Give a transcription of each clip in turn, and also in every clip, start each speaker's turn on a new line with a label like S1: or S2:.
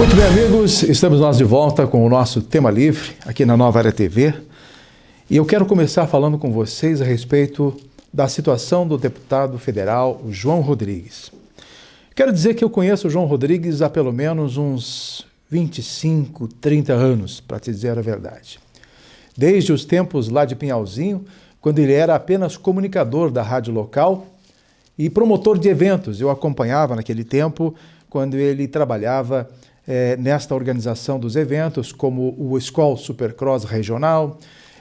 S1: Muito bem, amigos, estamos nós de volta com o nosso Tema Livre, aqui na Nova Era TV. E eu quero começar falando com vocês a respeito da situação do deputado federal João Rodrigues. Quero dizer que eu conheço o João Rodrigues há pelo menos uns 25, 30 anos, para te dizer a verdade. Desde os tempos lá de Pinhalzinho, quando ele era apenas comunicador da rádio local e promotor de eventos. Eu acompanhava naquele tempo, quando ele trabalhava nesta organização dos eventos, como o Skol Supercross regional,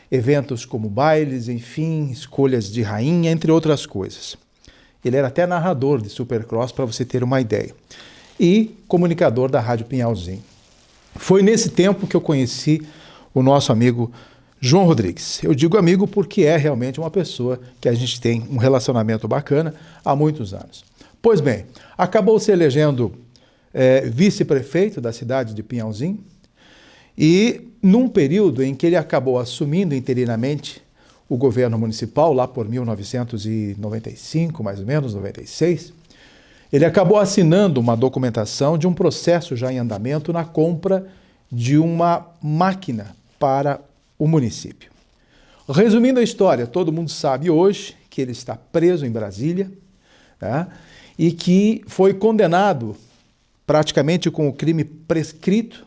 S1: eventos como bailes, enfim, escolhas de rainha, entre outras coisas. Ele era até narrador de Supercross, para você ter uma ideia, e comunicador da Rádio Pinhalzinho. Foi nesse tempo que eu conheci o nosso amigo João Rodrigues. Eu digo amigo porque é realmente uma pessoa que a gente tem um relacionamento bacana há muitos anos. Pois bem, acabou se elegendo vice-prefeito da cidade de Pinhalzinho, e num período em que ele acabou assumindo interinamente o governo municipal, lá por 1995, mais ou menos, 96, ele acabou assinando uma documentação de um processo já em andamento na compra de uma máquina para o município. Resumindo a história, todo mundo sabe hoje que ele está preso em Brasília, né, e que foi condenado praticamente com o crime prescrito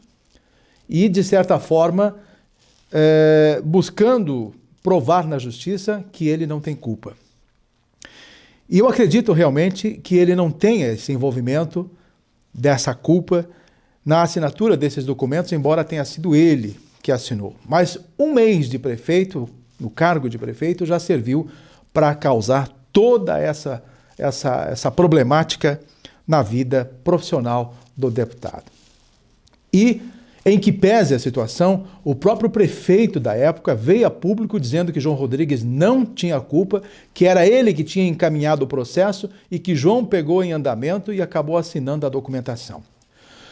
S1: e, de certa forma, buscando provar na justiça que ele não tem culpa. E eu acredito realmente que ele não tenha esse envolvimento dessa culpa na assinatura desses documentos, embora tenha sido ele que assinou. Mas um mês de prefeito, no cargo de prefeito, já serviu para causar toda essa problemática na vida profissional do deputado. E, em que pese a situação, o próprio prefeito da época veio a público dizendo que João Rodrigues não tinha culpa, que era ele que tinha encaminhado o processo e que João pegou em andamento e acabou assinando a documentação.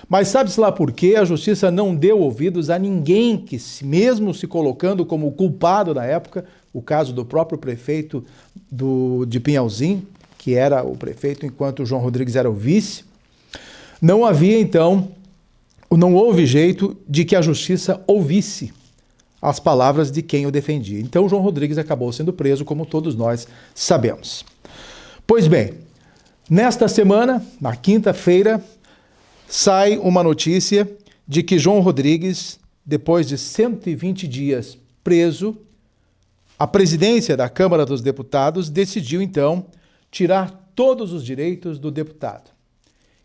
S1: Mas sabe-se lá por quê? A justiça não deu ouvidos a ninguém que, mesmo se colocando como culpado na época, o caso do próprio prefeito de Pinhalzinho, que era o prefeito enquanto o João Rodrigues era o vice, não havia então, não houve jeito de que a justiça ouvisse as palavras de quem o defendia. Então João Rodrigues acabou sendo preso, como todos nós sabemos. Pois bem, nesta semana, na quinta-feira, sai uma notícia de que João Rodrigues, depois de 120 dias preso, a presidência da Câmara dos Deputados decidiu então tirar todos os direitos do deputado.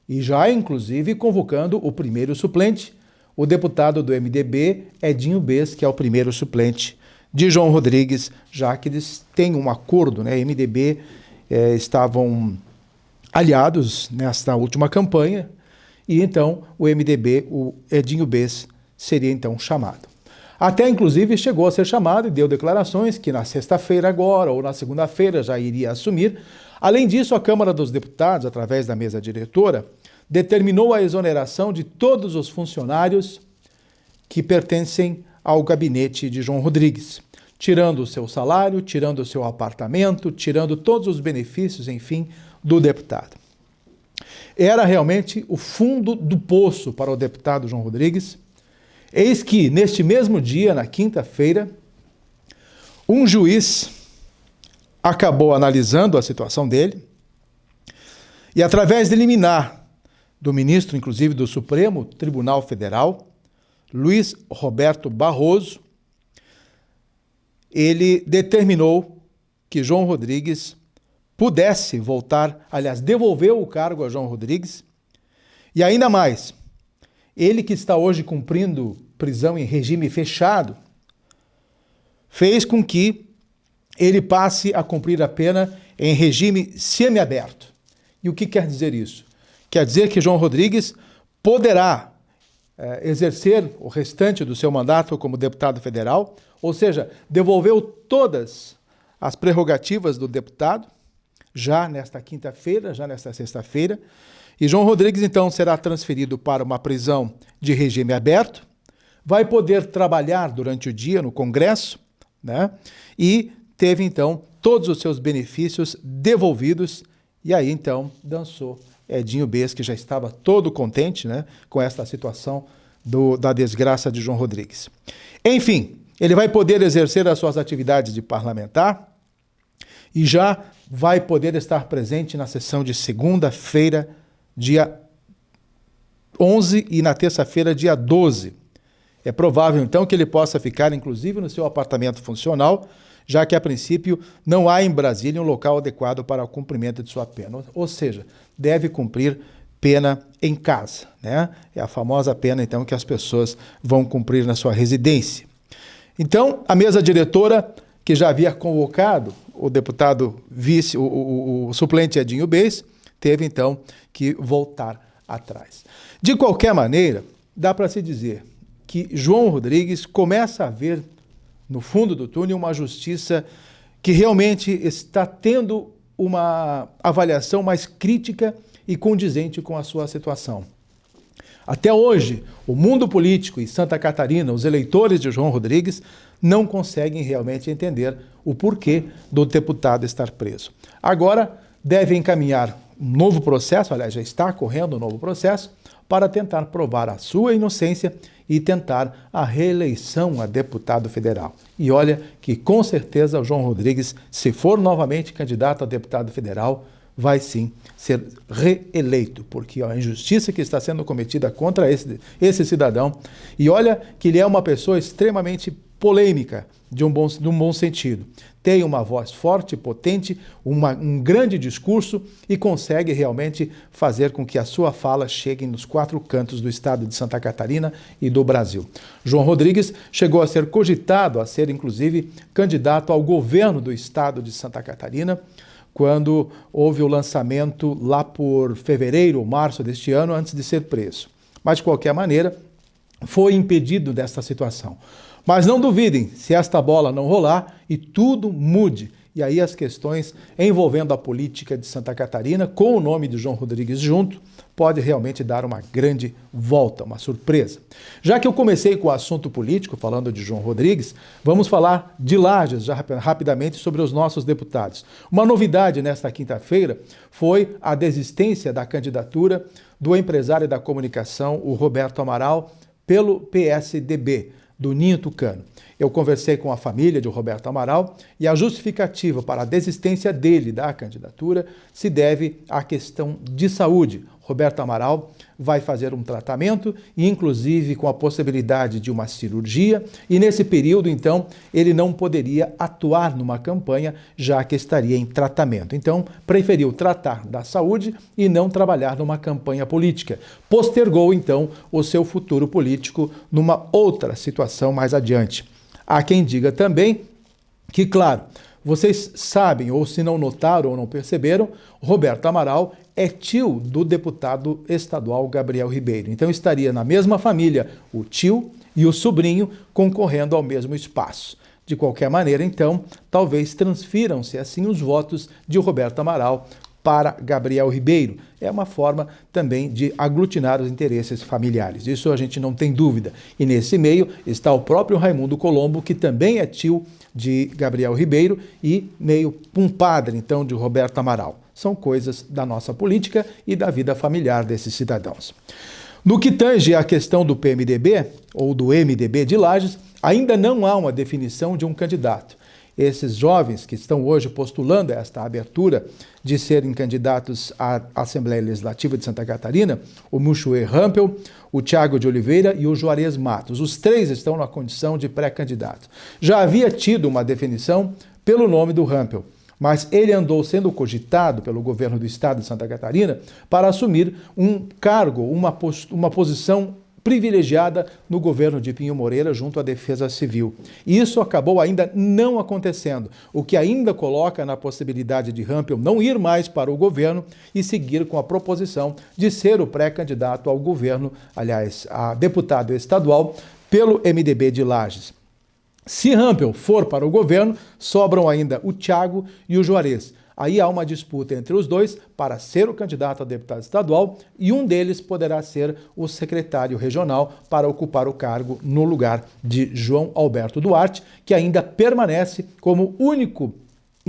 S1: E já, inclusive, convocando o primeiro suplente, o deputado do MDB, Edinho Bez, que é o primeiro suplente de João Rodrigues, já que eles têm um acordo, né? MDB estavam aliados nesta última campanha, e então o MDB, o Edinho Bez, seria então chamado. Até, inclusive, chegou a ser chamado e deu declarações que na sexta-feira agora, ou na segunda-feira, já iria assumir. Além disso, a Câmara dos Deputados, através da mesa diretora, determinou a exoneração de todos os funcionários que pertencem ao gabinete de João Rodrigues, tirando o seu salário, tirando o seu apartamento, tirando todos os benefícios, enfim, do deputado. Era realmente o fundo do poço para o deputado João Rodrigues. Eis que, neste mesmo dia, na quinta-feira, um juiz acabou analisando a situação dele e, através de liminar do ministro, inclusive, do Supremo Tribunal Federal, Luiz Roberto Barroso, ele determinou que João Rodrigues pudesse voltar, aliás, devolveu o cargo a João Rodrigues, e ainda mais, ele que está hoje cumprindo prisão em regime fechado, fez com que ele passe a cumprir a pena em regime semiaberto. E o que quer dizer isso? Quer dizer que João Rodrigues poderá exercer o restante do seu mandato como deputado federal, ou seja, devolveu todas as prerrogativas do deputado, já nesta quinta-feira, já nesta sexta-feira, e João Rodrigues, então, será transferido para uma prisão de regime aberto, vai poder trabalhar durante o dia no Congresso, né? E teve, então, todos os seus benefícios devolvidos E aí, então, dançou Edinho Bez, que já estava todo contente, né, com esta situação da desgraça de João Rodrigues. Enfim, ele vai poder exercer as suas atividades de parlamentar e já vai poder estar presente na sessão de segunda-feira, dia 11, e na terça-feira, dia 12. É provável, então, que ele possa ficar, inclusive, no seu apartamento funcional, já que, a princípio, não há em Brasília um local adequado para o cumprimento de sua pena. Ou seja, deve cumprir pena em casa, né? É a famosa pena, então, que as pessoas vão cumprir na sua residência. Então, a mesa diretora, que já havia convocado o deputado o suplente Edinho Bez, teve, então, que voltar atrás. De qualquer maneira, dá para se dizer que João Rodrigues começa a ver, no fundo do túnel, uma justiça que realmente está tendo uma avaliação mais crítica e condizente com a sua situação. Até hoje, o mundo político e Santa Catarina, os eleitores de João Rodrigues, não conseguem realmente entender o porquê do deputado estar preso. Agora, deve encaminhar um novo processo, aliás, já está correndo um novo processo, para tentar provar a sua inocência e tentar a reeleição a deputado federal. E olha que, com certeza, o João Rodrigues, se for novamente candidato a deputado federal, vai sim ser reeleito, porque a injustiça que está sendo cometida contra esse cidadão, e olha que ele é uma pessoa extremamente polêmica, de um bom sentido. Tem uma voz forte, potente, um grande discurso e consegue realmente fazer com que a sua fala chegue nos 4 cantos do estado de Santa Catarina e do Brasil. João Rodrigues chegou a ser cogitado a ser, inclusive, candidato ao governo do estado de Santa Catarina, quando houve o lançamento lá por fevereiro ou março deste ano, antes de ser preso. Mas, de qualquer maneira, foi impedido desta situação. Mas não duvidem, se esta bola não rolar e tudo mude, e aí as questões envolvendo a política de Santa Catarina, com o nome de João Rodrigues junto, pode realmente dar uma grande volta, uma surpresa. Já que eu comecei com o assunto político, falando de João Rodrigues, vamos falar de Lages, já rapidamente, sobre os nossos deputados. Uma novidade nesta quinta-feira foi a desistência da candidatura do empresário da comunicação, o Roberto Amaral, pelo PSDB, do Ninho Tucano. Eu conversei com a família de Roberto Amaral e a justificativa para a desistência dele da candidatura se deve à questão de saúde. Roberto Amaral vai fazer um tratamento, inclusive com a possibilidade de uma cirurgia, e nesse período, então, ele não poderia atuar numa campanha, já que estaria em tratamento. Então, preferiu tratar da saúde e não trabalhar numa campanha política. Postergou, então, o seu futuro político numa outra situação mais adiante. Há quem diga também que, claro, vocês sabem, ou se não notaram ou não perceberam, Roberto Amaral é tio do deputado estadual Gabriel Ribeiro. Então estaria na mesma família o tio e o sobrinho concorrendo ao mesmo espaço. De qualquer maneira, então, talvez transfiram-se assim os votos de Roberto Amaral para Gabriel Ribeiro. É uma forma também de aglutinar os interesses familiares. Isso a gente não tem dúvida. E nesse meio está o próprio Raimundo Colombo, que também é tio de Gabriel Ribeiro e meio compadre, então, de Roberto Amaral. São coisas da nossa política e da vida familiar desses cidadãos. No que tange à questão do PMDB, ou do MDB de Lages, ainda não há uma definição de um candidato. Esses jovens que estão hoje postulando esta abertura de serem candidatos à Assembleia Legislativa de Santa Catarina, o Muxuê Rampel, o Thiago de Oliveira e o Juarez Matos. Os 3 estão na condição de pré-candidato. Já havia tido uma definição pelo nome do Rampel, mas ele andou sendo cogitado pelo governo do estado de Santa Catarina para assumir um cargo, uma posição privilegiada no governo de Pinho Moreira junto à Defesa Civil. E isso acabou ainda não acontecendo, o que ainda coloca na possibilidade de Rampel não ir mais para o governo e seguir com a proposição de ser o pré-candidato ao governo, aliás, a deputado estadual, pelo MDB de Lages. Se Rampel for para o governo, sobram ainda o Thiago e o Juarez. Aí há uma disputa entre os dois para ser o candidato a deputado estadual e um deles poderá ser o secretário regional para ocupar o cargo no lugar de João Alberto Duarte, que ainda permanece como único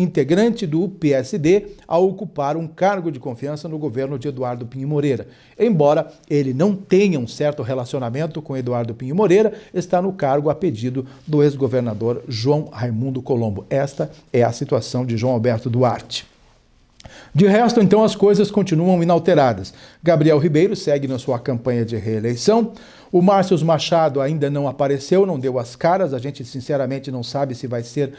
S1: integrante do PSD, a ocupar um cargo de confiança no governo de Eduardo Pinho Moreira. Embora ele não tenha um certo relacionamento com Eduardo Pinho Moreira, está no cargo a pedido do ex-governador João Raimundo Colombo. Esta é a situação de João Alberto Duarte. De resto, então, as coisas continuam inalteradas. Gabriel Ribeiro segue na sua campanha de reeleição. O Márcio Machado ainda não apareceu, não deu as caras. A gente, sinceramente, não sabe se vai ser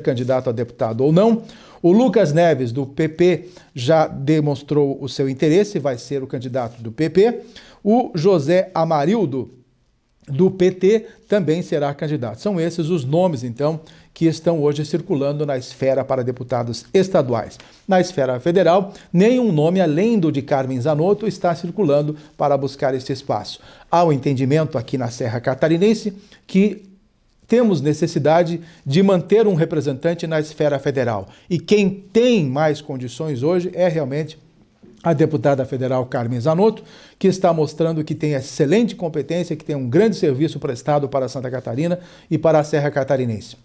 S1: candidato a deputado ou não. O Lucas Neves, do PP, já demonstrou o seu interesse, vai ser o candidato do PP. O José Amarildo, do PT, também será candidato. São esses os nomes, então, que estão hoje circulando na esfera para deputados estaduais. Na esfera federal, nenhum nome além do de Carmen Zanotto está circulando para buscar esse espaço. Há um entendimento aqui na Serra Catarinense que temos necessidade de manter um representante na esfera federal. E quem tem mais condições hoje é realmente a deputada federal Carmen Zanotto, que está mostrando que tem excelente competência, que tem um grande serviço prestado para Santa Catarina e para a Serra Catarinense.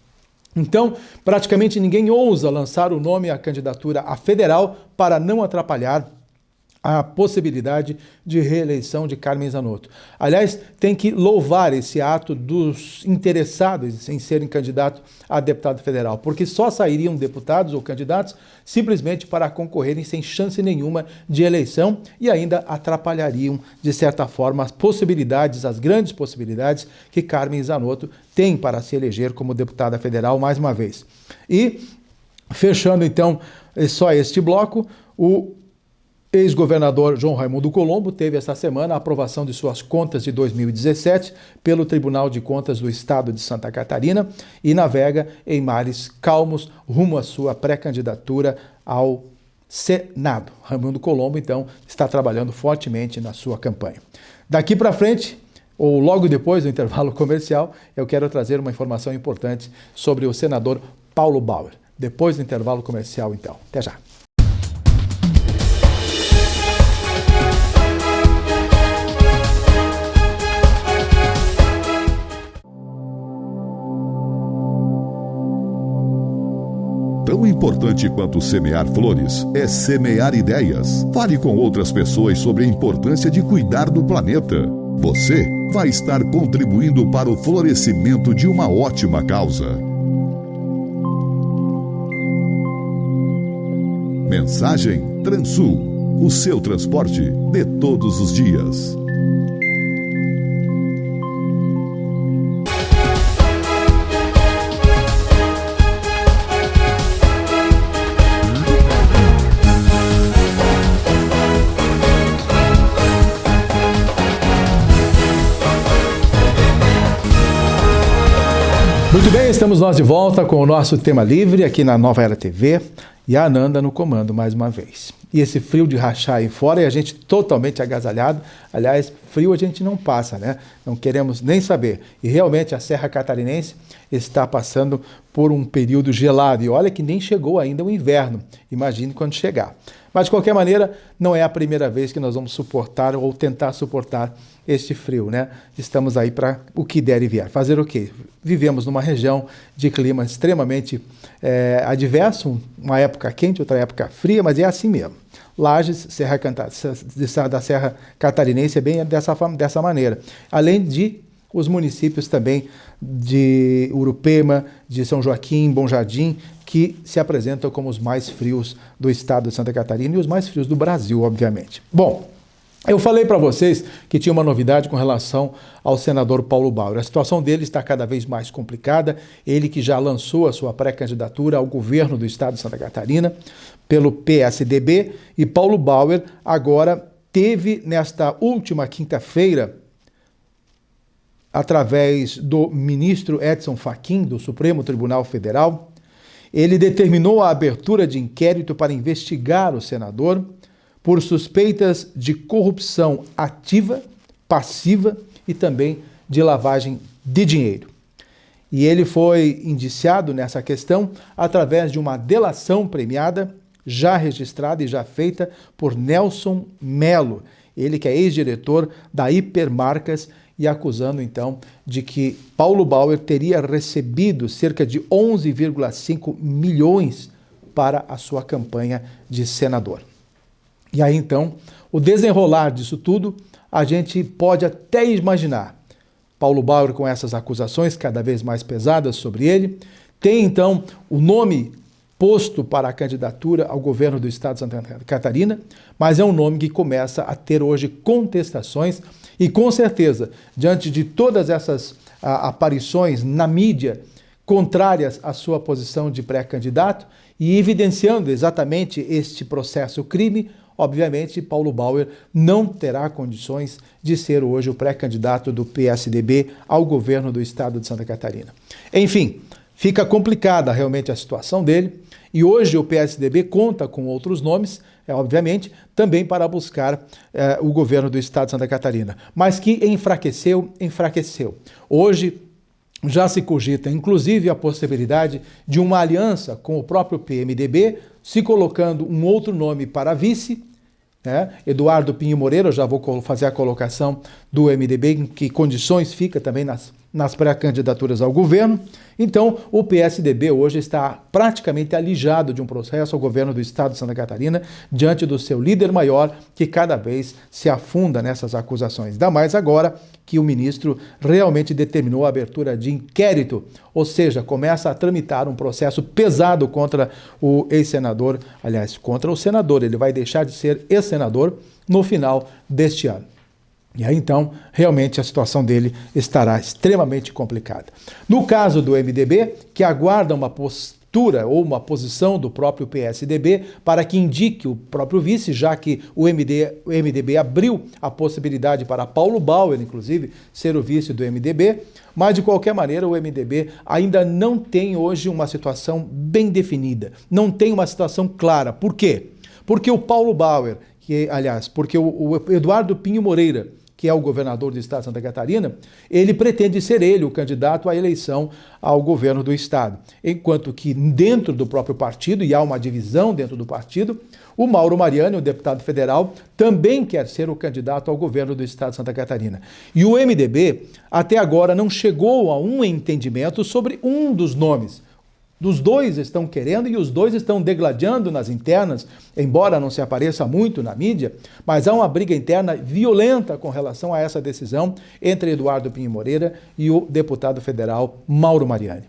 S1: Então, praticamente ninguém ousa lançar o nome à candidatura a federal para não atrapalhar a possibilidade de reeleição de Carmen Zanotto. Aliás, tem que louvar esse ato dos interessados em serem candidatos a deputado federal, porque só sairiam deputados ou candidatos simplesmente para concorrerem sem chance nenhuma de eleição e ainda atrapalhariam, de certa forma, as possibilidades, as grandes possibilidades que Carmen Zanotto tem para se eleger como deputada federal mais uma vez. E, fechando então só este bloco, o ex-governador João Raimundo Colombo teve esta semana a aprovação de suas contas de 2017 pelo Tribunal de Contas do Estado de Santa Catarina e navega em mares calmos rumo à sua pré-candidatura ao Senado. Raimundo Colombo, então, está trabalhando fortemente na sua campanha. Daqui para frente, ou logo depois do intervalo comercial, eu quero trazer uma informação importante sobre o senador Paulo Bauer. Depois do intervalo comercial, então. Até já.
S2: Tão importante quanto semear flores é semear ideias. Fale com outras pessoas sobre a importância de cuidar do planeta. Você vai estar contribuindo para o florescimento de uma ótima causa. Mensagem Transul, o seu transporte de todos os dias.
S1: Muito bem, estamos nós de volta com o nosso Tema Livre aqui na Nova Era TV e a Ananda no comando mais uma vez. E esse frio de rachar aí fora e a gente totalmente agasalhado. Aliás, frio a gente não passa, né? Não queremos nem saber. E realmente a Serra Catarinense está passando por um período gelado. E olha que nem chegou ainda o inverno. Imagine quando chegar. Mas, de qualquer maneira, não é a primeira vez que nós vamos suportar ou tentar suportar este frio, né? Estamos aí para o que der e vier. Fazer o quê? Vivemos numa região de clima extremamente adverso, uma época quente, outra época fria, mas é assim mesmo. Lages, da Serra Catarinense é bem dessa maneira. Além de os municípios também de Urupema, de São Joaquim, Bom Jardim, que se apresentam como os mais frios do estado de Santa Catarina e os mais frios do Brasil, obviamente. Bom, eu falei para vocês que tinha uma novidade com relação ao senador Paulo Bauer. A situação dele está cada vez mais complicada. Ele que já lançou a sua pré-candidatura ao governo do estado de Santa Catarina pelo PSDB, e Paulo Bauer agora teve nesta última quinta-feira, através do ministro Edson Fachin, do Supremo Tribunal Federal, ele determinou a abertura de inquérito para investigar o senador por suspeitas de corrupção ativa, passiva e também de lavagem de dinheiro. E ele foi indiciado nessa questão através de uma delação premiada, já registrada e já feita por Nelson Melo, ele que é ex-diretor da Hipermarcas, e acusando então de que Paulo Bauer teria recebido cerca de 11,5 milhões para a sua campanha de senador. E aí então, o desenrolar disso tudo, a gente pode até imaginar. Paulo Bauer com essas acusações cada vez mais pesadas sobre ele, tem então o nome posto para a candidatura ao governo do estado de Santa Catarina, mas é um nome que começa a ter hoje contestações e com certeza, diante de todas essas aparições na mídia contrárias à sua posição de pré-candidato e evidenciando exatamente este processo crime, obviamente Paulo Bauer não terá condições de ser hoje o pré-candidato do PSDB ao governo do estado de Santa Catarina. Enfim, fica complicada realmente a situação dele e hoje o PSDB conta com outros nomes, obviamente, também para buscar o governo do estado de Santa Catarina, mas que enfraqueceu. Hoje já se cogita, inclusive, a possibilidade de uma aliança com o próprio PMDB, se colocando um outro nome para vice, Eduardo Pinho Moreira, eu já vou fazer a colocação do MDB, em que condições fica também nas pré-candidaturas ao governo. Então, o PSDB hoje está praticamente alijado de um processo ao governo do estado de Santa Catarina, diante do seu líder maior, que cada vez se afunda nessas acusações. Ainda mais agora que o ministro realmente determinou a abertura de inquérito, ou seja, começa a tramitar um processo pesado contra o ex-senador, aliás, contra o senador. Ele vai deixar de ser ex-senador no final deste ano. E aí, então, realmente a situação dele estará extremamente complicada. No caso do MDB, que aguarda uma postura ou uma posição do próprio PSDB para que indique o próprio vice, já que o MDB abriu a possibilidade para Paulo Bauer, inclusive, ser o vice do MDB, mas, de qualquer maneira, o MDB ainda não tem hoje uma situação bem definida, não tem uma situação clara. Por quê? Porque o Paulo Bauer, porque o Eduardo Pinho Moreira, que é o governador do estado de Santa Catarina, ele pretende ser ele o candidato à eleição ao governo do estado. Enquanto que dentro do próprio partido, e há uma divisão dentro do partido, o Mauro Mariani, o deputado federal, também quer ser o candidato ao governo do estado de Santa Catarina. E o MDB, até agora, não chegou a um entendimento sobre um dos nomes. Dos dois estão querendo e os dois estão degladiando nas internas, embora não se apareça muito na mídia, mas há uma briga interna violenta com relação a essa decisão entre Eduardo Pinho Moreira e o deputado federal Mauro Mariani.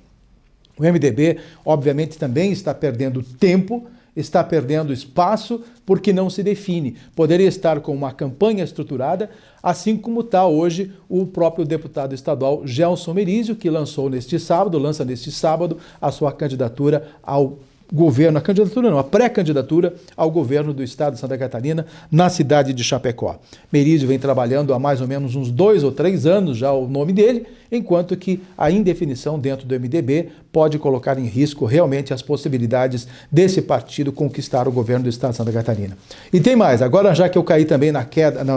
S1: O MDB, obviamente, também está perdendo tempo, está perdendo espaço porque não se define. Poderia estar com uma campanha estruturada, assim como está hoje o próprio deputado estadual Gelson Merizio, que lança neste sábado a sua candidatura ao governo, a pré-candidatura ao governo do estado de Santa Catarina, na cidade de Chapecó. Merizio vem trabalhando há mais ou menos uns 2 ou 3 anos já o nome dele, enquanto que a indefinição dentro do MDB pode colocar em risco realmente as possibilidades desse partido conquistar o governo do estado de Santa Catarina. E tem mais, agora já que eu caí também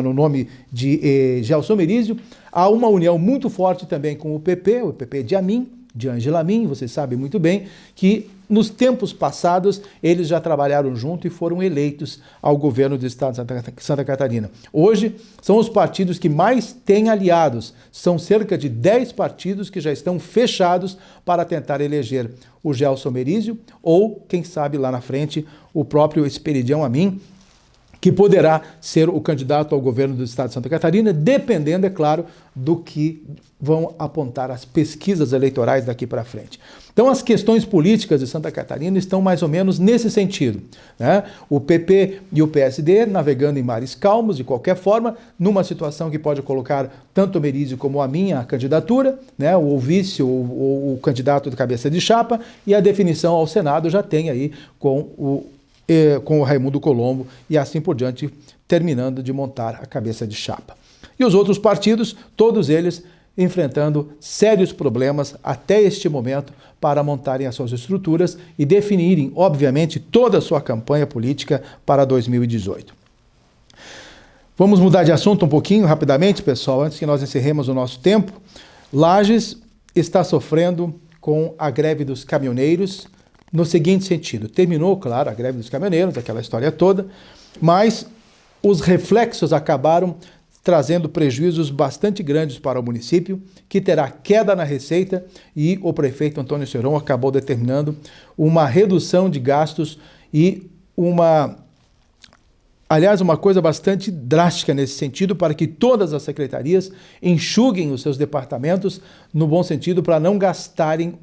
S1: no nome de Gelson Merizio, há uma união muito forte também com o PP de Ângela Amin, você sabe muito bem que nos tempos passados eles já trabalharam junto e foram eleitos ao governo do estado de Santa Catarina. Hoje são os partidos que mais têm aliados, são cerca de 10 partidos que já estão fechados para tentar eleger o Gelson Merizio ou, quem sabe lá na frente, o próprio Esperidião Amin, que poderá ser o candidato ao governo do estado de Santa Catarina, dependendo, é claro, do que vão apontar as pesquisas eleitorais daqui para frente. Então, as questões políticas de Santa Catarina estão mais ou menos nesse sentido, O PP e o PSD navegando em mares calmos, de qualquer forma, numa situação que pode colocar tanto o Merizio como a minha candidatura, o vice ou o candidato de cabeça de chapa, e a definição ao Senado já tem aí com o Raimundo Colombo e assim por diante, terminando de montar a cabeça de chapa. E os outros partidos, todos eles enfrentando sérios problemas até este momento para montarem as suas estruturas e definirem, obviamente, toda a sua campanha política para 2018. Vamos mudar de assunto um pouquinho rapidamente, pessoal, antes que nós encerremos o nosso tempo. Lages está sofrendo com a greve dos caminhoneiros, no seguinte sentido: terminou, claro, a greve dos caminhoneiros, aquela história toda, mas os reflexos acabaram trazendo prejuízos bastante grandes para o município, que terá queda na receita, e o prefeito Antônio Seron acabou determinando uma redução de gastos e uma coisa bastante drástica nesse sentido, para que todas as secretarias enxuguem os seus departamentos, no bom sentido, para não gastarem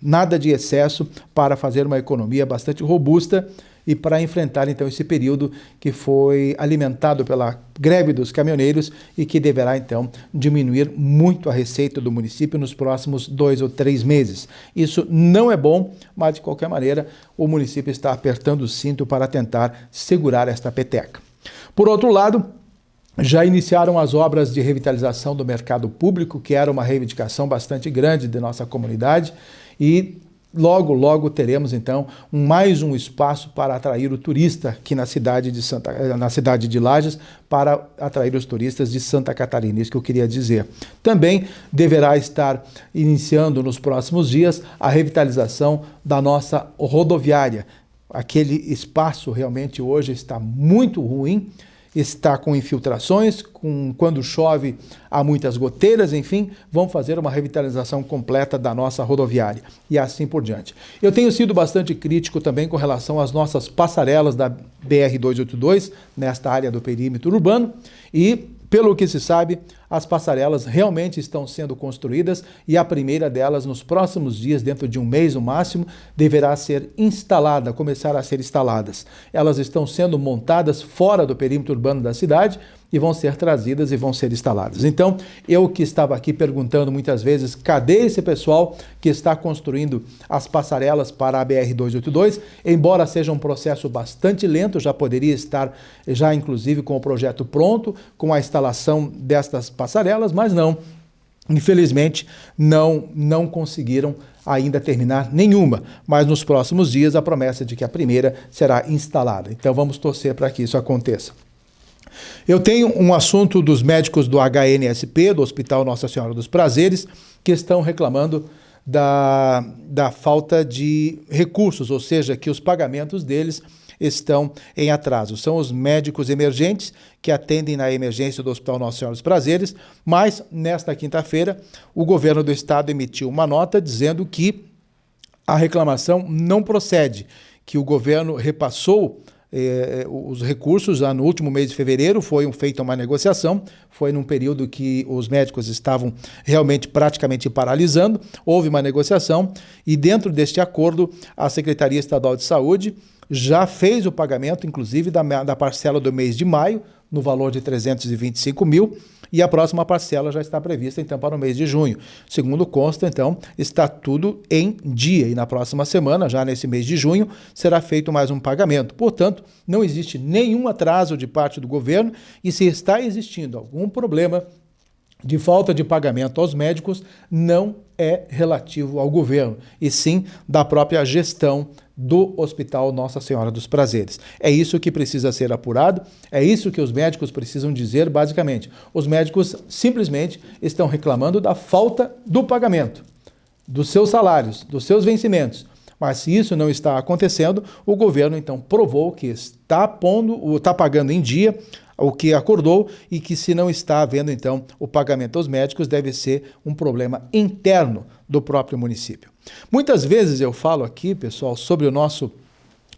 S1: nada de excesso, para fazer uma economia bastante robusta e para enfrentar, então, esse período que foi alimentado pela greve dos caminhoneiros e que deverá, então, diminuir muito a receita do município nos próximos 2 ou 3 meses. Isso não é bom, mas, de qualquer maneira, o município está apertando o cinto para tentar segurar esta peteca. Por outro lado, já iniciaram as obras de revitalização do mercado público, que era uma reivindicação bastante grande de nossa comunidade, e logo, logo teremos, então, mais um espaço para atrair o turista aqui na cidade de Lages, para atrair os turistas de Santa Catarina, isso que eu queria dizer. Também deverá estar iniciando nos próximos dias a revitalização da nossa rodoviária. Aquele espaço realmente hoje está muito ruim, está com infiltrações, quando chove há muitas goteiras, enfim, vão fazer uma revitalização completa da nossa rodoviária e assim por diante. Eu tenho sido bastante crítico também com relação às nossas passarelas da BR-282, nesta área do perímetro urbano, e pelo que se sabe, as passarelas realmente estão sendo construídas e a primeira delas, nos próximos dias, dentro de um mês no máximo, deverá ser instalada, começar a ser instaladas. Elas estão sendo montadas fora do perímetro urbano da cidade e vão ser trazidas e vão ser instaladas. Então, eu que estava aqui perguntando muitas vezes, cadê esse pessoal que está construindo as passarelas para a BR-282? Embora seja um processo bastante lento, já poderia estar, já inclusive com o projeto pronto, com a instalação destas passarelas, mas não, infelizmente, não conseguiram ainda terminar nenhuma, mas nos próximos dias a promessa de que a primeira será instalada. Então vamos torcer para que isso aconteça. Eu tenho um assunto dos médicos do HNSP, do Hospital Nossa Senhora dos Prazeres, que estão reclamando da falta de recursos, ou seja, que os pagamentos deles estão em atraso. São os médicos emergentes que atendem na emergência do Hospital Nossa Senhora dos Prazeres, mas nesta quinta-feira o governo do estado emitiu uma nota dizendo que a reclamação não procede, que o governo repassou os recursos já no último mês de fevereiro, foi feita uma negociação, foi num período que os médicos estavam realmente praticamente paralisando, houve uma negociação e dentro deste acordo a Secretaria Estadual de Saúde já fez o pagamento, inclusive, da parcela do mês de maio, no valor de 325 mil, e a próxima parcela já está prevista, então, para o mês de junho. Segundo consta, então, está tudo em dia, e na próxima semana, já nesse mês de junho, será feito mais um pagamento. Portanto, não existe nenhum atraso de parte do governo, e se está existindo algum problema de falta de pagamento aos médicos, não é relativo ao governo, e sim da própria gestão do Hospital Nossa Senhora dos Prazeres. É isso que precisa ser apurado, é isso que os médicos precisam dizer, basicamente. Os médicos simplesmente estão reclamando da falta do pagamento, dos seus salários, dos seus vencimentos. Mas se isso não está acontecendo, o governo então provou que está pagando em dia o que acordou e que se não está havendo então o pagamento aos médicos, deve ser um problema interno do próprio município. Muitas vezes eu falo aqui, pessoal, sobre o nosso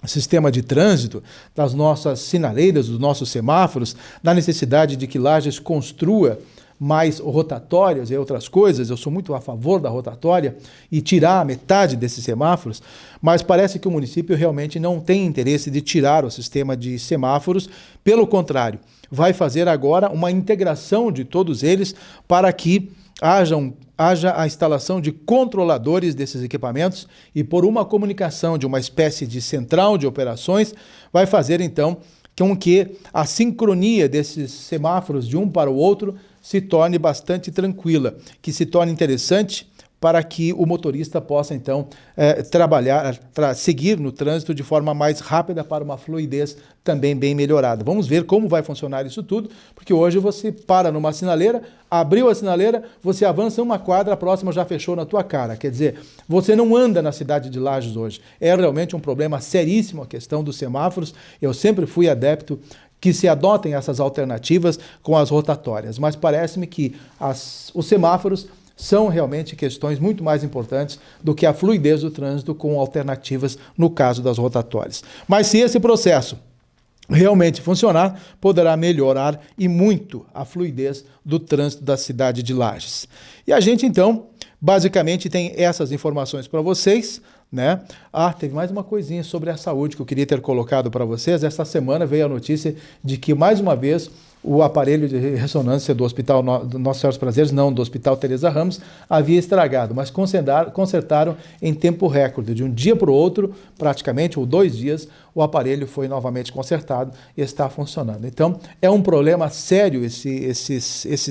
S1: sistema de trânsito, das nossas sinaleiras, dos nossos semáforos, da necessidade de que Lages construa mais rotatórias e outras coisas. Eu sou muito a favor da rotatória e tirar metade desses semáforos, mas parece que o município realmente não tem interesse de tirar o sistema de semáforos, pelo contrário, vai fazer agora uma integração de todos eles para que haja a instalação de controladores desses equipamentos e por uma comunicação de uma espécie de central de operações, vai fazer então com que a sincronia desses semáforos de um para o outro se torne bastante tranquila, que se torne interessante para que o motorista possa, então, seguir no trânsito de forma mais rápida para uma fluidez também bem melhorada. Vamos ver como vai funcionar isso tudo, porque hoje você para numa sinaleira, abriu a sinaleira, você avança uma quadra, a próxima já fechou na tua cara. Quer dizer, você não anda na cidade de Lages hoje. É realmente um problema seríssimo a questão dos semáforos. Eu sempre fui adepto que se adotem essas alternativas com as rotatórias, mas parece-me que os semáforos são realmente questões muito mais importantes do que a fluidez do trânsito com alternativas no caso das rotatórias. Mas se esse processo realmente funcionar, poderá melhorar e muito a fluidez do trânsito da cidade de Lages. E a gente, então, basicamente tem essas informações para vocês, né? Teve mais uma coisinha sobre a saúde que eu queria ter colocado para vocês. Esta semana veio a notícia de que, mais uma vez, o aparelho de ressonância do Hospital Nossa Senhora dos Prazeres, não, do Hospital Teresa Ramos, havia estragado, mas consertaram em tempo recorde. De um dia para o outro, praticamente, ou 2 dias, o aparelho foi novamente consertado e está funcionando. Então, é um problema sério esse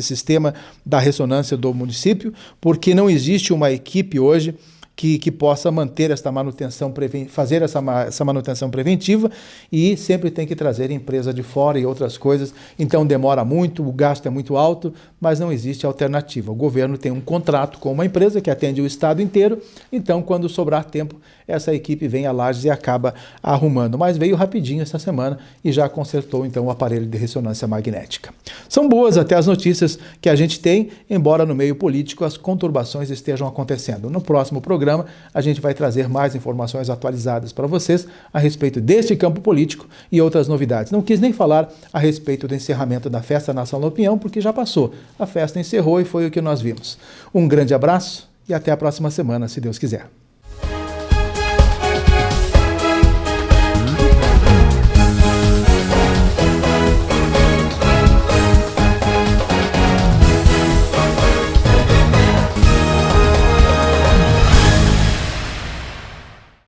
S1: sistema da ressonância do município, porque não existe uma equipe hoje que possa manter essa manutenção, fazer essa manutenção preventiva, e sempre tem que trazer empresa de fora e outras coisas. Então demora muito, o gasto é muito alto, mas não existe alternativa. O governo tem um contrato com uma empresa que atende o estado inteiro, então quando sobrar tempo, essa equipe vem a Lages e acaba arrumando. Mas veio rapidinho essa semana e já consertou então o aparelho de ressonância magnética. São boas até as notícias que a gente tem, embora no meio político as conturbações estejam acontecendo. No próximo programa, a gente vai trazer mais informações atualizadas para vocês a respeito deste campo político e outras novidades. Não quis nem falar a respeito do encerramento da Festa Nacional da Opinião, porque já passou. A festa encerrou e foi o que nós vimos. Um grande abraço e até a próxima semana, se Deus quiser.